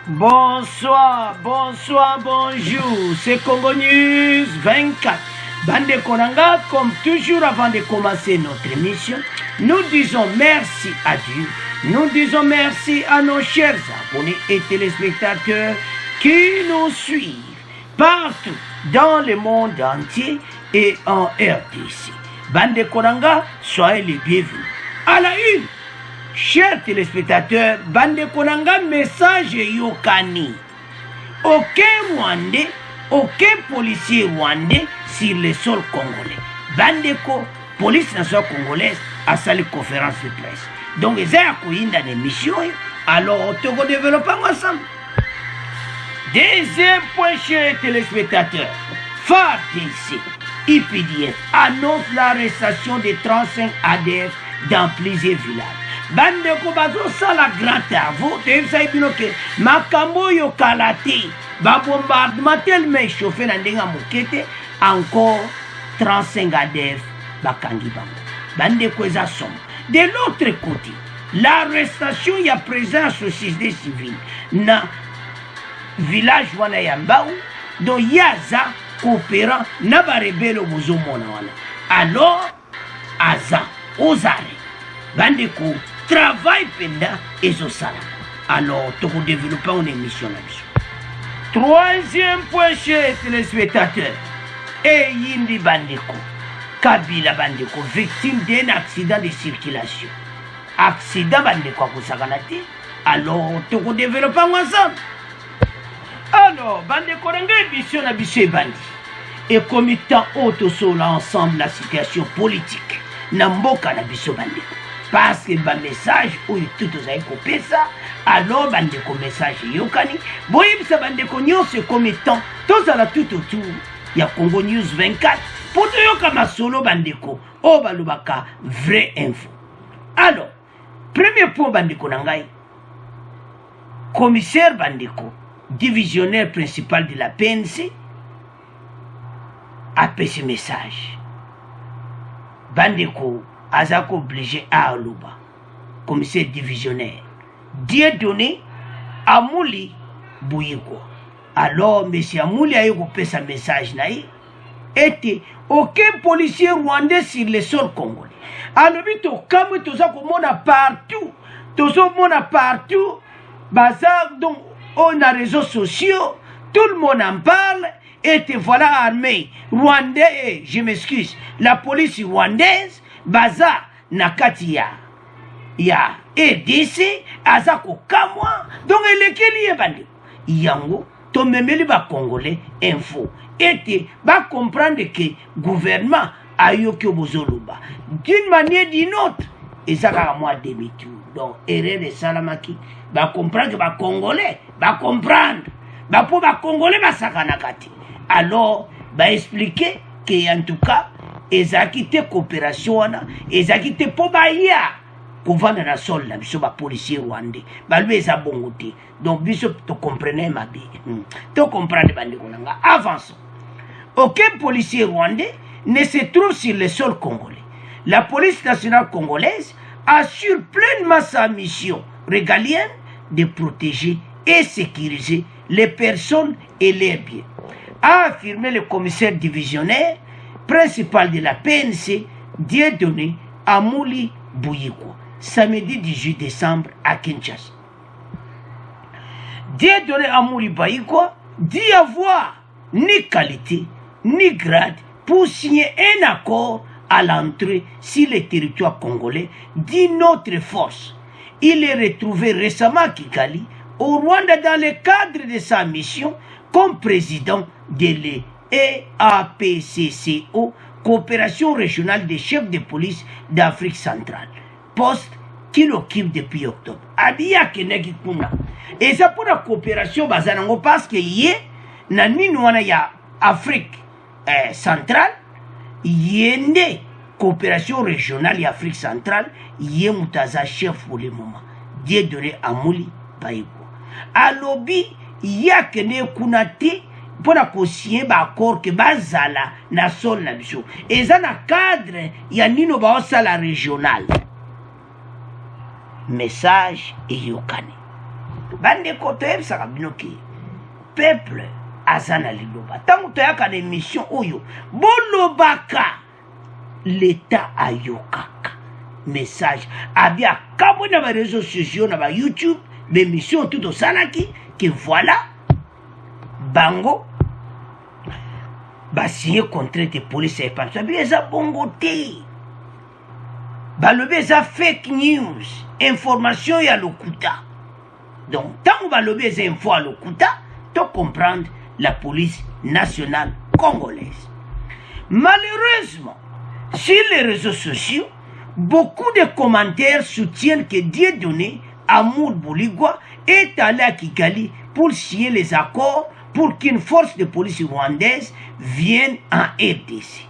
Bonsoir, bonsoir, bonjour. C'est Congo News 24. Bande Konanga, comme toujours avant de commencer notre émission, nous disons merci à Dieu. Nous disons merci à nos chers abonnés et téléspectateurs qui nous suivent partout dans le monde entier et en RDC. Bande Konanga, soyez les bienvenus. À la une, chers téléspectateurs, Bande Konanga, message Yokani. Aucun Rwandais, aucun policier rwandais sur le sol congolais. Bandeko, police nationale congolaise, a sali conférence de presse. Donc, ils ont eu une émission, alors on va développer ensemble. Deuxième point, chers téléspectateurs, FARDC, IPDF annonce l'arrestation de 35 ADF dans plusieurs villages. Bandeko bazo sala grand travaux, devisa ibinoke makambo yo kalate, ba bombardement tellement chauffé na ndenga mokete, encore 35 ADF bakangi bango. Bandeko eza somme. De l'autre côté, l'arrestation ya présent société civile na village wana ya Mbau, do yaza coopérant na ba rebelle bozo mona wana. Alors aza ozare bandeko travail penda ezosala. Alors tu peux développer une émission là-dessus. Troisième point, chers téléspectateurs, et Yindi Bandeko Kabila Bandeko, victime d'un accident de circulation. Accident Bandeko à Kosaganati. Alors tu peux développer ensemble. Alors Bandeko Renga émission na biso bandi et comité auto sur ensemble la situation politique na mboka na biso Bandeko. Parce que le message où tout vous avez coupé ça, alors bandeko message yokani, boyib sa bandeko nyonse commettant, tous à la tout autour, il y a Congo News 24, pour te yokama solo bandeko, o balubaka, vraie info. Alors, premier point bandeko nangai, commissaire bandeko, divisionnaire principal de la PNC, a fait ce message. Bandeko, Azako obligé à Aluba, commissaire divisionnaire. Dieu donné à Mouli Bouyiko. Alors, M. Amouli a eu sa message naï. Et aucun policier rwandais sur le sol congolais. Alors, comme tout ça, on a partout. Tout ça, on a partout. Bazar, donc, on a réseaux sociaux. Tout le monde en parle. Et voilà armée rwandais, je m'excuse, la police rwandaise. Baza nakati ya EDC azako kamwa donc elekeli bandi yango to memeli ba congolais info et ba comprendre que gouvernement ayoki bozoluba d'une manière d'une autre et ça ka moi demi-tour donc erreur de salamaki ba comprendre que ba congolais ba comprendre ba pour ba congolais ba sakanakati alors ba expliquer que en tout cas ezakite coopération wana ezakite po baya kovanda na sol na biso ba policier rwandais balu eza bongo te donc biso to comprenez ma bi to comprendre bandeko nanga avançons. Aucun policier rwandais ne se trouve sur le sol congolais. La police nationale congolaise assure pleinement sa mission régalienne de protéger et sécuriser les personnes et leurs biens, a affirmé le commissaire divisionnaire principal de la PNC, Dieudonné Amouli Bouyiko, samedi 18 décembre à Kinshasa. Dieudonné Amouli Bouyiko dit avoir ni qualité ni grade pour signer un accord à l'entrée sur le territoire congolais d'une autre force. Il est retrouvé récemment à Kigali, au Rwanda, dans le cadre de sa mission comme président de l'EAPCCO, coopération régionale des chefs de police d'Afrique centrale, poste qu'il occupe depuis octobre. Abiya Kenegi Kuna. Et ça pour la coopération bazanango parce que yé nanini wana ya Afrique centrale, yende coopération régionale ya Afrique centrale, yé mutaza chef pour le moment. Dieudonné Amouli Bouyiko. Alobi ya Kenegi Kuna te pour la signer ba accord que bazala na sol na biso eza na cadre ya nino ba osala régional message et yokani bande kote sakabinoki peuple azana liloba tango toyaka na émission oyo bolobaka l'état ayokaka message abia kamwe na ba réseaux sociaux na ba YouTube l'émission tout osalaki que voilà bango ba signé contrat de police et pas ça bien ça bongo te balobi eza fake news information ya lokuta donc tant balobi eza info ya lokuta to comprendre la police nationale congolaise. Malheureusement sur les réseaux sociaux beaucoup de commentaires soutiennent que Dieudonné Amour Bouligwa est allé à Kigali pour signer les accords pour qu'une force de police rwandaise vienne en RDC.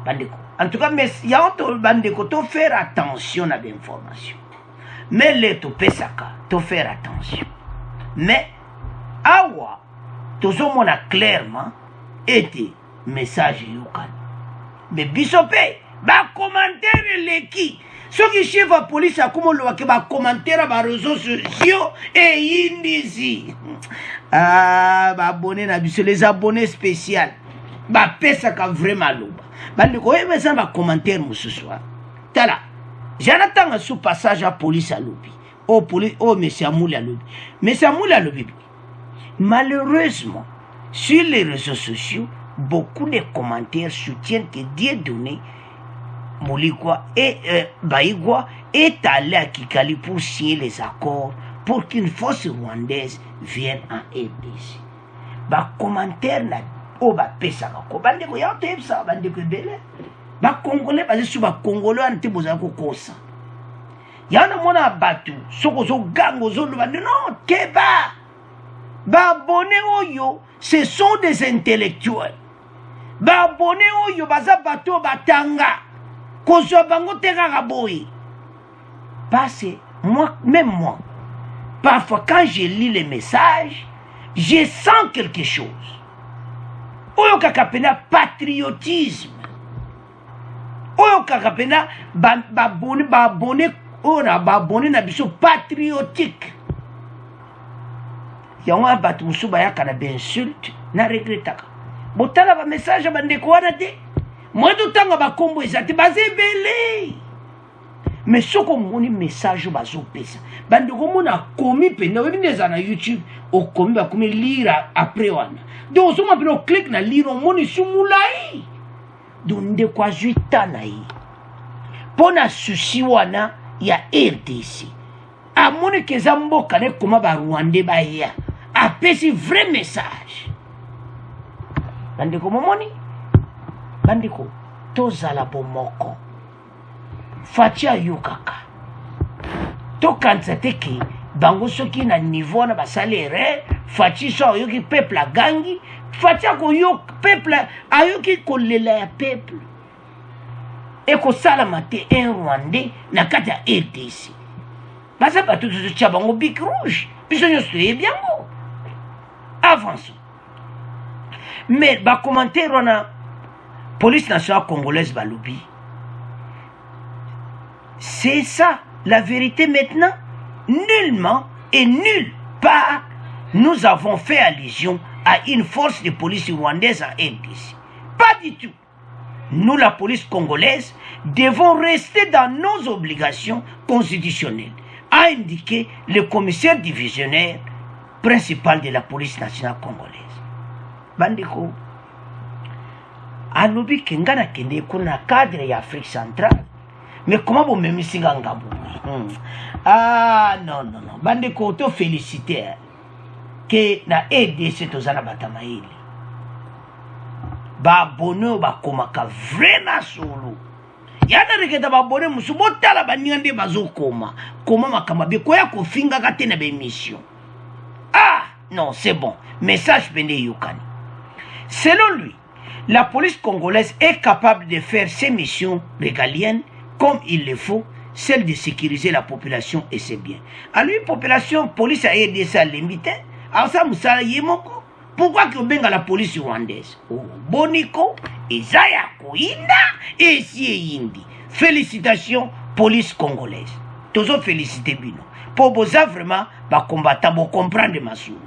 Bandeko. En tout cas, il y a autre bandeko, to faire attention à l'information. Mais les to pesaka, to faire attention. Mais, awa, to somona clairement, était message yokan. Mais bisopé, ba commentaire leki. Ce qui chef la police a comme le wake ba commentaire ba réseaux sociaux et indizi. Ah, ba abonné na biso les abonnés spéciaux. Ba pesaka vraiment loba. Bandeko yebe ça ba commentaire mususu. Tala. J'attends sous passage à police à lobby. Oh police, oh monsieur Amouli à lobby. Monsieur Amouli à lobby. Malheureusement, sur les réseaux sociaux, beaucoup de commentaires soutiennent que Dieudonné Bouligwa et Baigwa est allé à Kigali pour signer les accords pour qu'une force rwandaise vienne en RDC. Ba commentaire na o ba pesa ko bandeko ya te ça bandeko belé ba congolais basé sur ba congolais ante boza ko kosa yana mona batu soko zo gango zo lo non keba ba abonné oyo ce sont des intellectuels ba abonné oyo baza bato batanga kozo bango teka boy parce moi même moi parfois quand je lis les messages je sens quelque chose oyo kakapena patriotisme oyo kakapena ba abonné ora ba abonné na biso patriotique yango abatu musuba yakana d'insulte na regretaka botala ba message bandeko wana te moi tanga ba kombo ezati bazebele mais soko moni message bazopesa bandeko mona komi pena webi neza na YouTube okomi ba komi lire après wana donc on m'a clic na lire on moni sumulai donde kwa juita na yi pona susi wana ya RDC amone keza mboka ne koma ba Rwanda ba ya apesi vrai message bandeko momoni bandeko tozala bomoko fatia yukaka to kanza teke bango soki na niveau na basalaire fachi so yoki peuple a gangi fatia ko yok peuple ayoki kolela ya peuple et ko sala mate un Rwandais na kati ya RDC basa ba tout ce bango bic rouge biso nyoso ebiango avançons mais ba commentaire on police nationale congolaise balobi c'est ça la vérité maintenant. Nullement et nulle part nous avons fait allusion à une force de police rwandaise en RDC. Pas du tout. Nous, la police congolaise, devons rester dans nos obligations constitutionnelles, a indiqué le commissaire divisionnaire principal de la police nationale congolaise. Bandeko, alobi kengana kende kuna cadre ya Afrique centrale. Mais comment vous me misez en Gabou? Ah non, non, non. Bandeko, auto féliciter que na RDC tozana batamaili. Ba bono ba komaka vraiment solo. Yana reketa ba bono musubotala ba nyande bazokoma. Koma makamba be koya ko finga kate na be mission. Ah non, c'est bon. Message pende yokani. Selon lui, la police congolaise est capable de faire ses missions régaliennes comme il le faut, celle de sécuriser la population et ses biens. À lui, population, police a aidé ça limité. Alors ça, Moussala Yemoko. Pourquoi que benga la police rwandaise? Oh, Boniko, Isaya Koinda et si Indi. Félicitations, police congolaise. tozo féliciter bino. Pour boza vraiment ba combattant bo comprendre masou.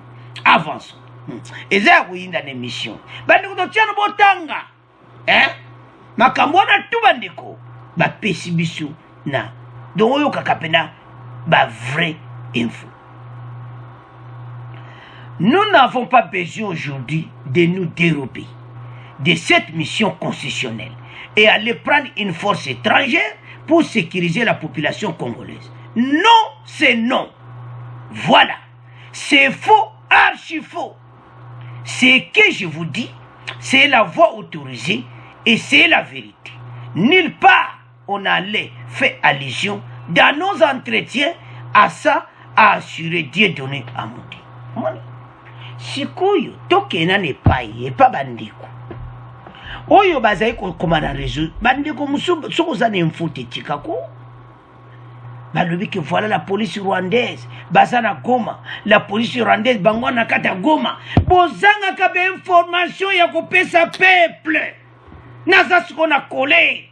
Avance. Eza ya kuyinda na émission. Bandeko totiana botanga. Makambo na tu bandeko ba pesi biso na. Donc oyo kakapena ba vraie info. Nous n'avons pas besoin aujourd'hui de nous dérober de cette mission constitutionnelle et aller prendre une force étrangère pour sécuriser la population congolaise. Non, c'est non. Voilà. C'est faux, archi faux. Ce que je vous dis, c'est la voie autorisée et c'est la vérité. Nulle part on allait faire allusion dans nos entretiens à ça, à assurer Dieu donné à mon Dieu. Sikoyo tokena ne paye pa bandeko oyo bazai ko komana réseau bandeko musubu sokoza ne mfuti tikako balobi que voilà la police rwandaise bazana Goma, la police rwandaise bangwana kata Goma bozanga ka be information ya kopesa peuple naza sikona collé.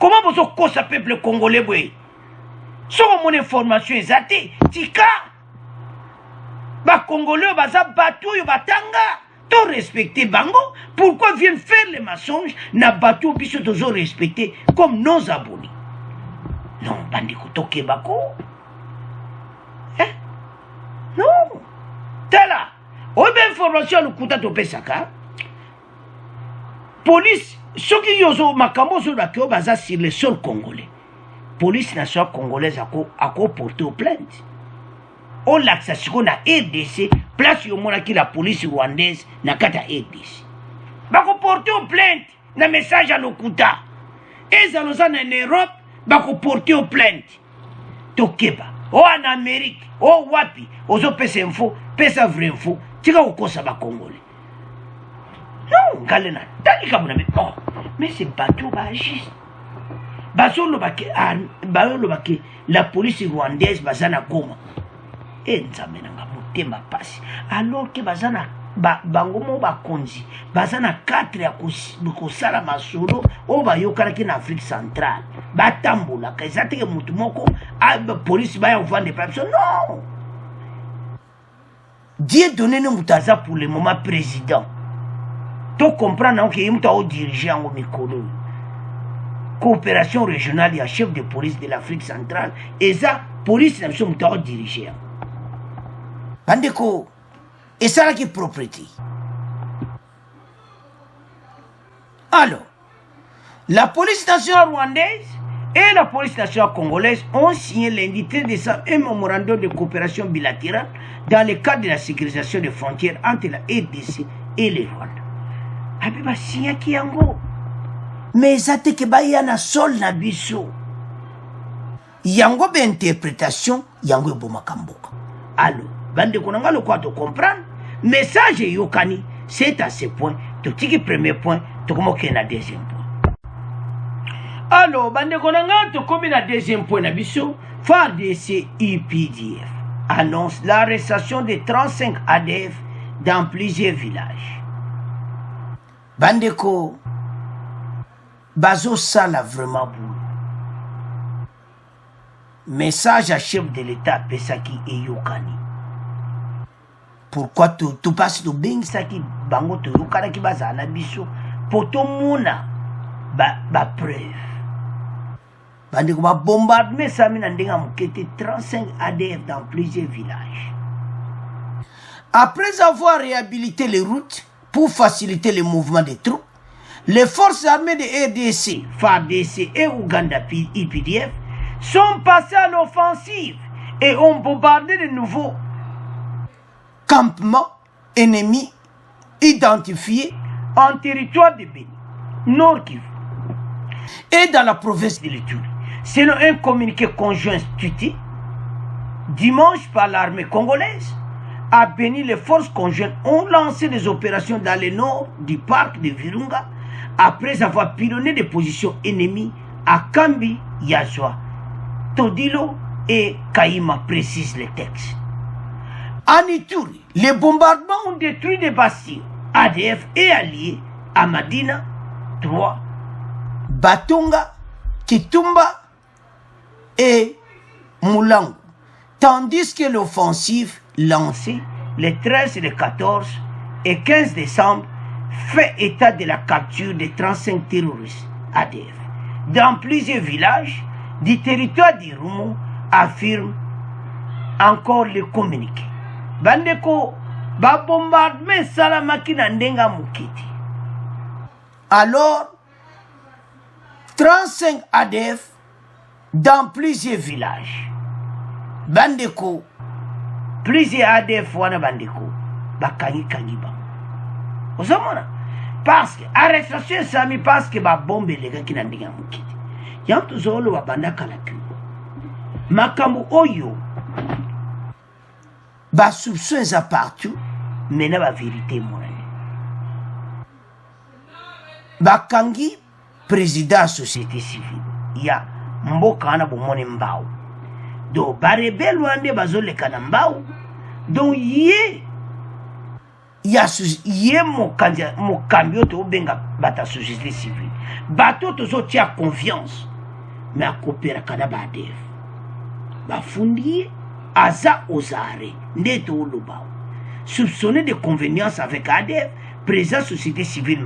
Comment bozo kosa peuple congolais boy soko mon information ezate tika ba Congolais baza batu yo batanga to respecter bango. Pourquoi viennent faire les mensonges na batu biso tozo respecter comme nos abonnés? Non, bandiko toke bako. Non. Tala. Obe information lukuta to pesaka. Police soki yozo makambo zo bakio baza sur le sol congolais. Police nationale congolaise ako porter plainte. On l'accession na RDC, place yo mona ki la police rwandaise na kata RDC. Bako porter plainte na message à l'okuta. Et ça nous en Europe, bako porter plainte. Tokeba. O en Amérique, o wapi, ozo pesa info, pesa vrai info, tika ukosa ba Congolais. Non, galena, tani kabuna me. Oh, mais c'est bateau ba agis. Bazolo bake la police rwandaise bazana Goma. Nzambe nanga motema pasi alors que bazana bango mo bakonzi bazana 4 ya kosala masolo o bayokana ki na Afrique centrale batambola kaizate ke mutu moko police baya vendre pas non. Dieu donné nous mutaza pour le moment président to comprendre que muta o diriger en mikolo coopération régionale ya chef de police de l'Afrique centrale et ça police na biso muta o diriger. Bandeko, et ça là qui est propriété. Alors, la police nationale rwandaise et la police nationale congolaise ont signé lundi 13 décembre un mémorandum de coopération bilatérale dans le cadre de la sécurisation des frontières entre la RDC et le Rwanda. Abiba signé qui yango. Mais ça te que baya na sol na biso. Yango be interprétation, yango bo makamboka. Alors, bande konanga le quoi de comprendre message yokani c'est à ce point to tiki premier point to comme que na deuxième point. Alors bande konanga to comme na deuxième point na biso FARDC UPDF annonce l'arrestation de 35 ADF dans plusieurs villages. Bandeko bazo sala vraiment boulot. Message à chef de l'État Pesaki et Yokani. Pourquoi tu passes de bing saki bango to yokana ki bazana biso poto mona ba preuve. Bandeko ba bombardement sami na ndenga mukete 35 ADF dans plusieurs villages. Après avoir réhabilité les routes pour faciliter le mouvement des troupes, les forces armées de RDC, FARDC et Ouganda IPDF sont passées à l'offensive et ont bombardé de nouveau campements ennemis identifiés en territoire de Béni, Nord Kivu et dans la province de l'Ituri. Selon un communiqué conjoint institué dimanche par l'armée congolaise, à Béni, les forces conjointes ont lancé des opérations dans le nord du parc de Virunga après avoir pilonné des positions ennemies à Kambi, Yazwa, Todilo et Kaïma, précise le texte. En Ituri, les bombardements ont détruit des bastions ADF et alliés à Madina, 3, Batonga, Kitumba et Moulangu, tandis que l'offensive lancée les 13, les 14 et 15 décembre fait état de la capture de 35 terroristes ADF dans plusieurs villages du territoire d'Irumu, affirme encore le communiqué. Bandeko, ba bombardement salamaki na ndenga mukiti. Alors, 35 ADF dans plusieurs villages. Bandeko, plusieurs ADF wana bandeko, bakangi ba. Osamona? Parce que, arrestation sami parce que ba bombe lega ki na ndenga mukiti. Yantu zolo wa bandaka la ku. Makambo oyo, ba soupçons à partout, mais na ba vérité morale. Bakangi président société civile ya mboka wana bomone mbao do barebel wande bazoleka na mbao donc ye mokambi oyo tobenga bata société civile bato tozotia confiance mais akoperaka na baadef bafundi ye aza ozare nde tooloba soupçonné de convenience avec ADF président société civile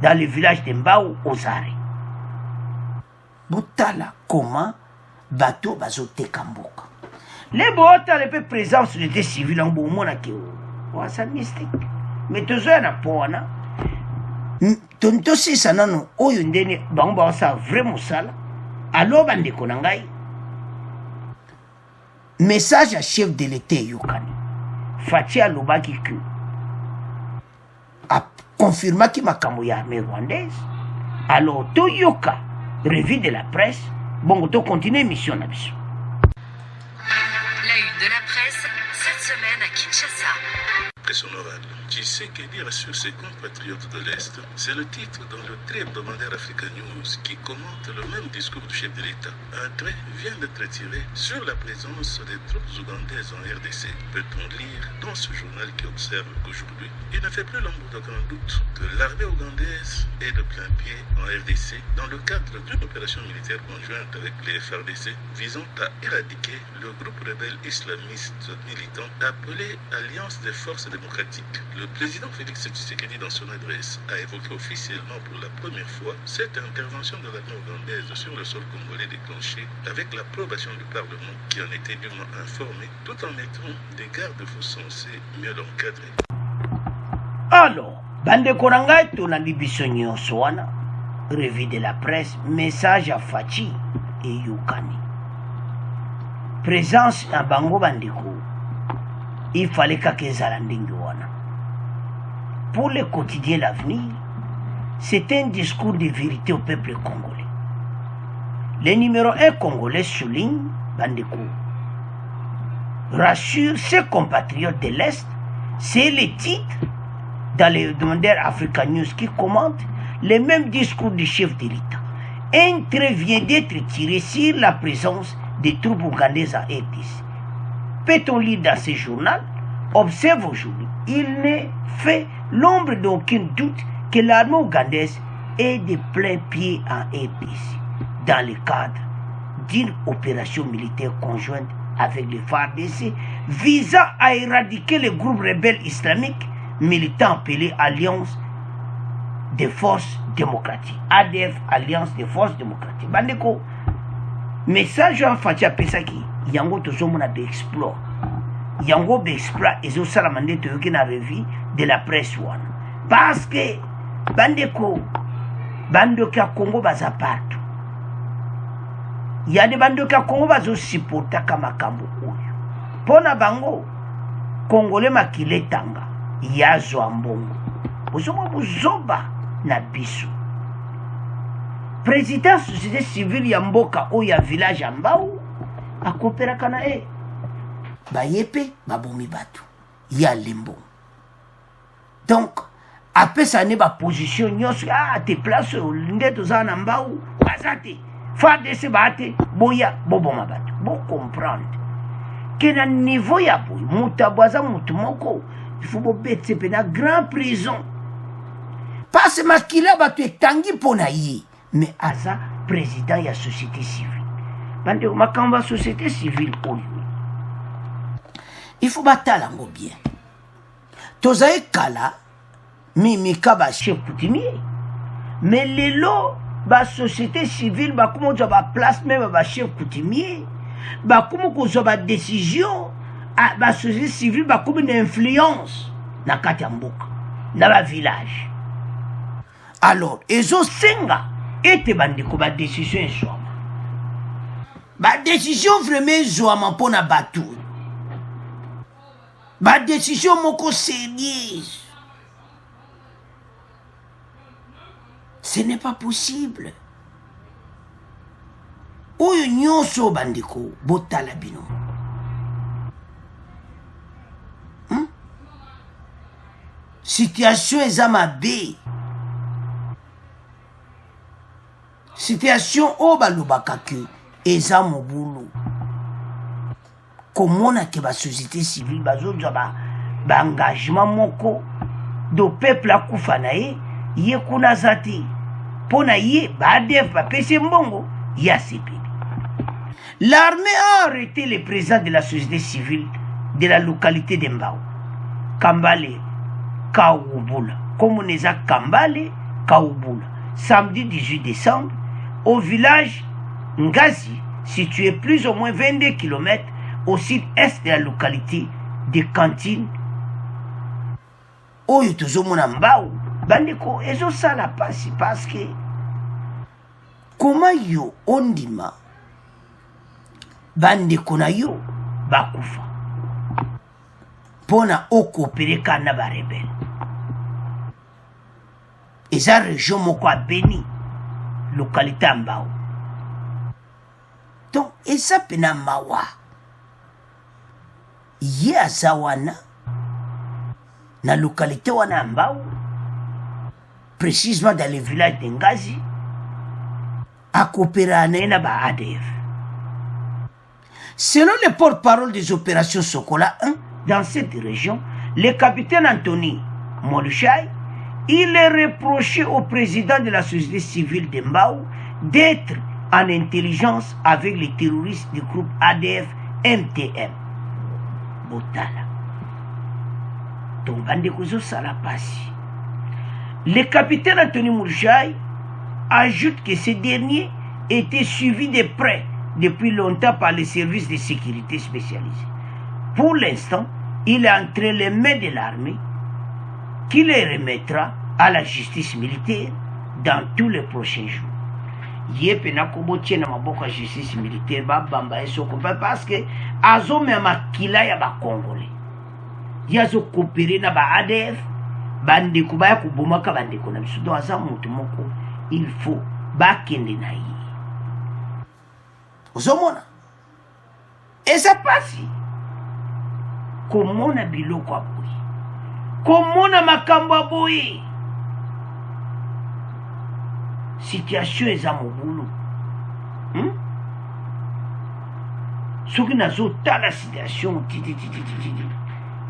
dans le village de Mbao Ozare. Botala comment bateau bazote kamboka. Les bota le peu présent sur l'été civil en bon mona ki o ça mystique. Mais tozo na pona. Tonto si sanano oyo ndene bango ba sa vraiment sala. Alors bande konangai. Message à chef de l'État Yokani. Fatia Lobaki que confirma qui m'a camouillé l'armée rwandaise. Alors, Toyoka, revue de la presse, bon, to continue mission na biso. La une de la presse, cette semaine à Kinshasa. Presse honorable, tu sais que dire sur ses compatriotes de l'Est, c'est le titre dans le très hebdomadaire Africa News qui commente le même discours du chef de l'État. Un trait vient d'être tiré sur la présence des troupes ougandaises en RDC. Peut-on lire dans ce journal qui observe qu'aujourd'hui, il ne fait plus l'ombre d'aucun doute que l'armée ougandaise est de plein pied en RDC dans le cadre d'une opération militaire conjointe avec les FRDC visant à éradiquer le groupe rebelle islamiste militant appelé Alliance des forces démocratiques. Le président Félix Tshisekedi, dans son adresse, a évoqué officiellement pour la première fois cette intervention de l'armée ougandaise sur le sol congolais déclenchée avec l'approbation du Parlement qui en était dûment informé, tout en mettant des garde-fous censés mieux l'encadrer. Alors, bande korangai tolandi biso nyonso wana, revue de la presse, message à Fachi et Yokani. Présence à bango bandeko, il fallait qu'Akezala ndenge wana. Pour le quotidien L'avenir, c'est un discours de vérité au peuple congolais. Le numéro 1 congolais souligne, bandeko, rassure ses compatriotes de l'Est, c'est le titre dans le hebdomadaire Africa News qui commente le même discours du chef de l'État. Un trait vient d'être tiré sur la présence des troupes ougandaises à RDC. Peut-on lire dans ce journal? Observe aujourd'hui, il ne fait l'ombre d'aucun doute que l'armée ougandaise est de plein pied en RDC dans le cadre d'une opération militaire conjointe avec les FARDC visant à éradiquer le groupe rebelle islamique militant appelé Alliance des forces démocratiques. ADF, Alliance des forces démocratiques. Bandeko, message en Fatia Pesaki, yango tozomona d'exploit. Yango d'exploit ezo salamande toyoki na revue de la presse one. Parce que bandeko, bandoki ya Congo baza partout. Il y a des bandoki ya Congo bazo supporta kama kambo oyo. Pona bango, Congolais makile tanga, yazo ambongo. Bozomo bozoba na biso. Président société civile ya mboka oyo ya village ambao akoperaka na bayepe babomi bato ya lembo. Donc apesa ne ba position nyonso te place nde toza na mbao bazate FARDC bate boya boboma bato bo comprendre que na niveau ya boy mutabwaza mutu moko il faut bobetse pe na grand prison parce makila bato etangi pona ye mais aza président ya société civile bande makambo ya société civile oyo il faut batala ngo bien tozali kala mimika ba chef coutumier mais lelo ba société civile bakoma ozwa ba place même ba chef coutumier bakoma kozwa ba décision ba société civile bakoma na influence na kati ya mboka na ba village alors ezosenga ete bandeko ba décision ezwama ba décision vraiment ezwama mpona bato ba décision moko sérieuse. Ce n'est pas possible. Oyo nyonso bandeko botala bino. Situation eza mabe. Situation o balobaka ke eza mobulu. Komona ke ba société civile bazozwa ba engagement moko do peuple akufa na ye kuna zati pona ye badef bapese mbongo ya sepeli. L'armée a arrêté le président de la société civile de la localité de Mbao, Kambale Kaoubula, comme on est à Kambale Kaoubula, samedi 18 décembre, au village Ngazi, situé plus ou moins 22 km au sud-est de la localité de Kantine. Oyo tozomona Mbao, bandeko ezosala pasi parce que comment yo ondima bandeko na yo bakufa pona okopere kana ba rebelle eza région moko a Beni localité ya Mbao donc eza pena mawa ye aza wana na localité wana ya Mbao précisément dans le village de Ngazi à coopérer na ba ADF. Selon le porte-parole des opérations Sokola 1 dans cette région, le capitaine Anthony Moluchai, il est reproché au président de la société civile de Mbao d'être en intelligence avec les terroristes du groupe ADF MTM. Botala. Donc, bandeko sala pasi. Le capitaine Anthony Moluchai ajoute que ce dernier était suivi de près depuis longtemps par les services de sécurité spécialisés. Pour l'instant, il est entre les mains de l'armée qui les remettra à la justice militaire dans tous les prochains jours. Yepena kobotie na maboko justice militaire ba bamba esoko parce que azo me makila ya ba Congolais. Yazo coopérer na ba ADF bandeko baya kubomaka bandeko na biso do aza mutu moko il faut bakende na ye. Ozomona eza pasi komona biloko aboyi komona makambo aboyi situation eza mobulu soki nazotala situation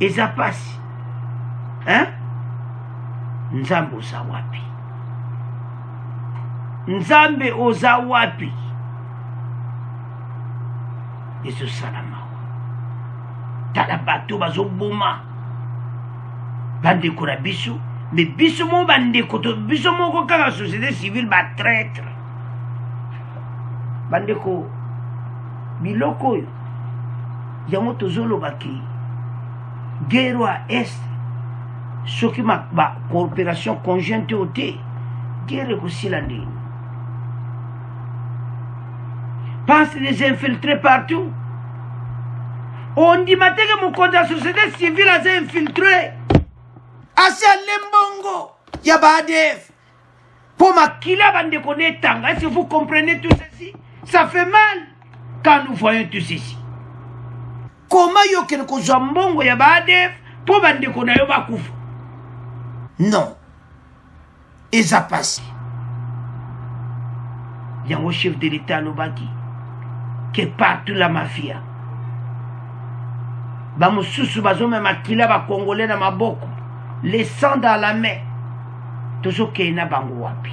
eza pasi nzambe oza wapi nzambe oza wapi ezosala mawa tala bato bazoboma bandeko na biso me biso mo bandeko to biso moko kaka société civile batraître bandeko biloko oyo yango tozolobaki guerre à est soki ba coopération conjointe o te guerre ekosila ndeni pense les infiltrés partout on dit mateke mokonzi ya société civile aza infiltré asi alembongo ya ba ADF po makila bandeko netanga. Est-ce que vous comprenez tout ceci? Ça fait mal quand nous voyons tout ceci. Comment yo kene kozwa mbongo ya ba ADF po bandeko na yo bakufa? Non, eza pasi yango chef de l'État alobaki que partout la mafia bamosusu bazomema makila bakongolais na maboko les sang dans la main tozokei na bango wapi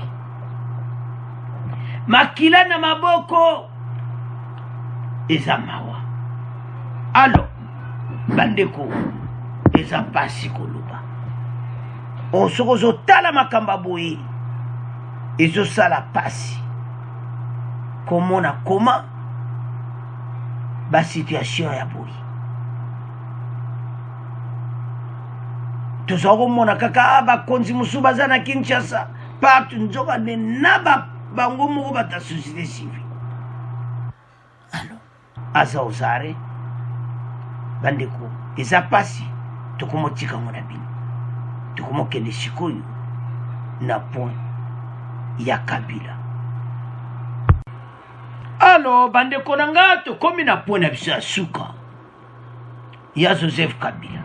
makila na maboko eza mawa. Alors bandeko eza pasi koloba osoko ozotala makambo boye ezosala pasi komona koma basituation ya boye toza komona kaka bakonzi mosusu baza na Kinshasa partout nzoka nde na bango moko bata société civile. Alors aza ozare bandeko eza pasi tokomotika ngo na bino tokomokende sikoyo na point ya Kabila. Alors bandeko na nga tokomi na point na biso ya suka ya Joseph Kabila.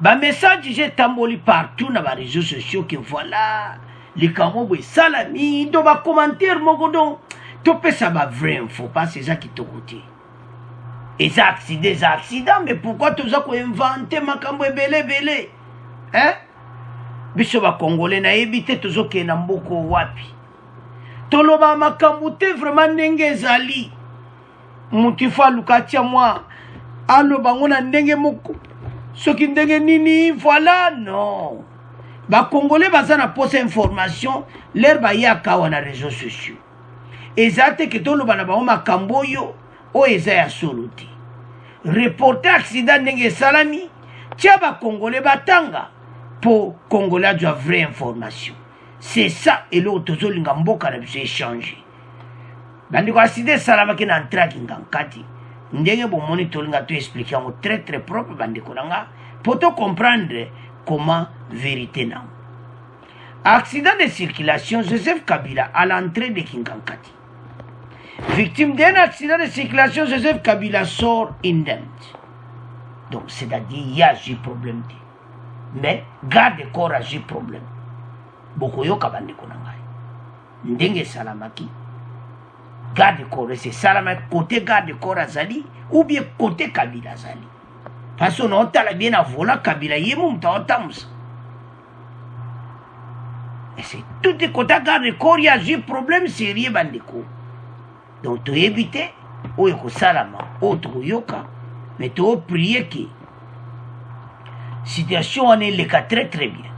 Message j'ai tamboli partout na réseaux sociaux que voilà likambo boye salami do ba commentaire moko don topesa ba vrai info pas c'est ça qui te côté. Et ça accident mais pourquoi tu as inventé makambo ebele hein biso ba congolais na ebité tozoke na mboko wapi toloba makambo te vraiment ndenge ezali mutu fa lukatia moi alo bango na ndenge moko soki ndenge nini voilà non ba congolais baza na poste information l'air ba yaka wana réseaux sociaux ezate ke toloba na ba makambo yo o eza ya solo te reporter accident ndenge salami tia ba congolais batanga po congolais doit vraie information. C'est ça et l'autre tozolinga mboka na biso échanger bandiko accident salama ki na entraki ngankati ndenge bo moni tolinga to expliquer en très très propre bandiko nanga pour te comprendre comment vérité na accident de circulation Joseph Kabila à l'entrée de Kingankati. Victime d'un accident de circulation, Joseph Kabila sort indemne. Donc, c'est-à-dire, il y a un problème. Mais, garde corps a un problème. Beaucoup de gens ont Ndenge Salamaki. Garde corps, c'est Salamaki côté garde corps Azali ou bien côté Kabila Azali. Parce qu'on a bien à voler Kabila Yemum Taotamsa. Et c'est tout de côté garde corps, il y a un problème sérieux, bandeko. Donc, tu évites, ou tu salama, ou tu yoka, mais tu prier que situation en est le cas très très bien.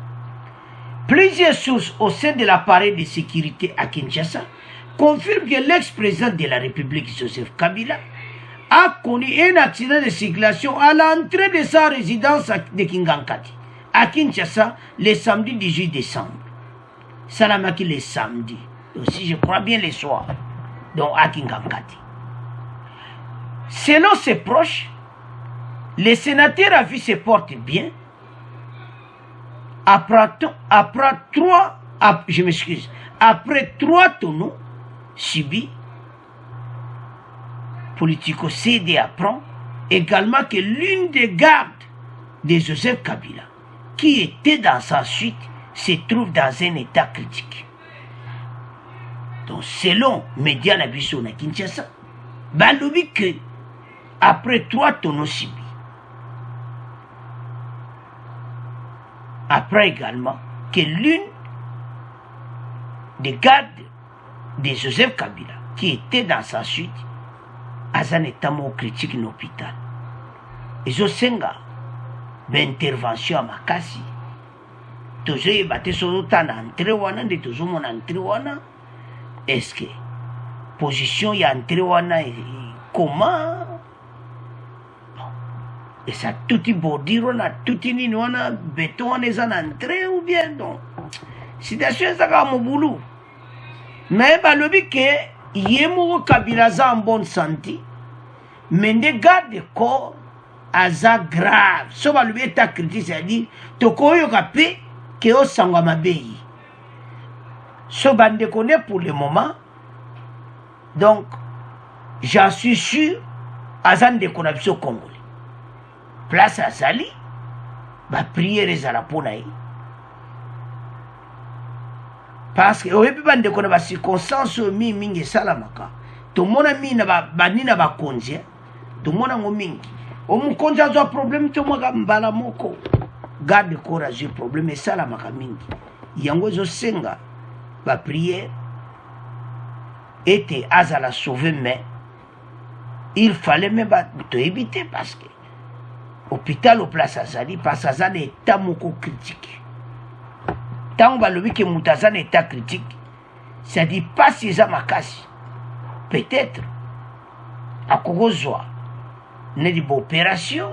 Plusieurs sources au sein de l'appareil de sécurité à Kinshasa confirment que l'ex-président de la République, Joseph Kabila, a connu un accident de circulation à l'entrée de sa résidence de Kingankati, à Kinshasa, le samedi 18 décembre. Salamaki le samedi, aussi je crois bien le soir. Donc à Kingankati. Selon ses proches, le sénateur a vu se porter bien après trois tonneaux subis. Politico CD apprend également que l'une des gardes de Joseph Kabila, qui était dans sa suite, se trouve dans un état critique. Donc, selon médias Nabiso na Kinshasa, balobi que après 3 tonneaux subis, après également que l'une des gardes de Joseph Kabila, qui était dans sa suite, a un état critique dans l'hôpital. Et je sais que intervention à Makasi, toujours il battait sur le temps d'entrée wana, de toujours mon entrée wana. Est-ce que position y a entrée wana comment? Et ça tout y bordir wana, tout y ni wana béton wana est en entrée ou bien donc situation ça comme au boulot. Mais bah le but que yemo Kabila za en bonne santé, mais des gardes de corps aza grave. So bah le but est critique, c'est-à-dire tokoyo kapé que o sangwa mabeyi. Ce bande connaît pour le moment. Donc, j'en suis sûr, Azan de connexion congolais. Place à Zali, ma prière est à la ponaï. Parce que, au début, bande de connaît circonstances, mi mingi salamaka. Tout le monde a mis na ba konzi. Tout le monde a mingi. Au mon konzi a un problème, tout le monde a mbala moko. Garde courage, le problème est salamaka mingi. Yango zo senga. La prière était à la sauver, mais il fallait même éviter parce que hôpital au place azali parce que ça état moko critique tant balobi que mutaza état critique ça dit pas si ça makasi peut-être à kokozwa ne di opération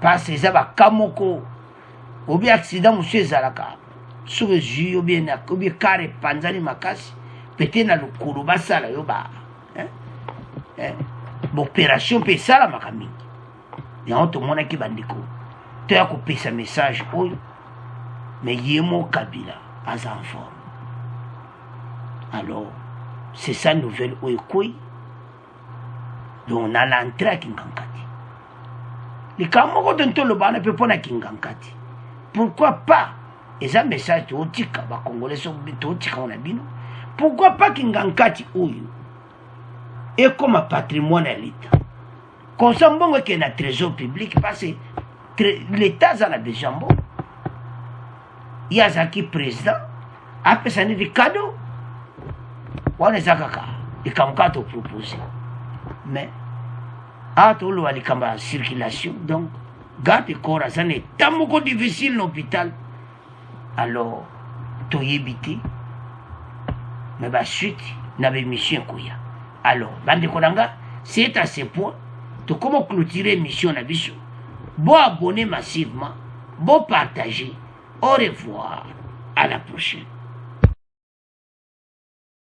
parce que ça va kamoko ou bien accident monsieur zalaka sur jus ou bien carré panzani makasi peut-être na lokolo basala yo ba opération pe sala makami yango tomonaki bandeko toya kopesa message oyo mais yemo Kabila aza en forme. Alors c'est ça nouvelle oyo koi donc on a l'entrée à Kingankati likambo ko tonto loba na pe pona Kingankati pourquoi pas et ça message totika ba congolais so totika on a bino pourquoi pas Kingankati oyo et comme un patrimoine à l'État. Comme ça, bon, qu'il y a un trésor public, parce que l'État a besoin. Il y a un président, après ça, il y a des cadeaux. On a des cadeaux proposés. Mais, à tout le monde, il y a une circulation. Donc, garde le corps, ça n'est pas beaucoup difficile l'hôpital. Alors, tout y éviter. Mais, suite, il y a une mission. Alors, bande Konanga, c'est à ce point de comment clôturer l'émission à Bissou. Bon abonner massivement, bon partager. Au revoir, à la prochaine.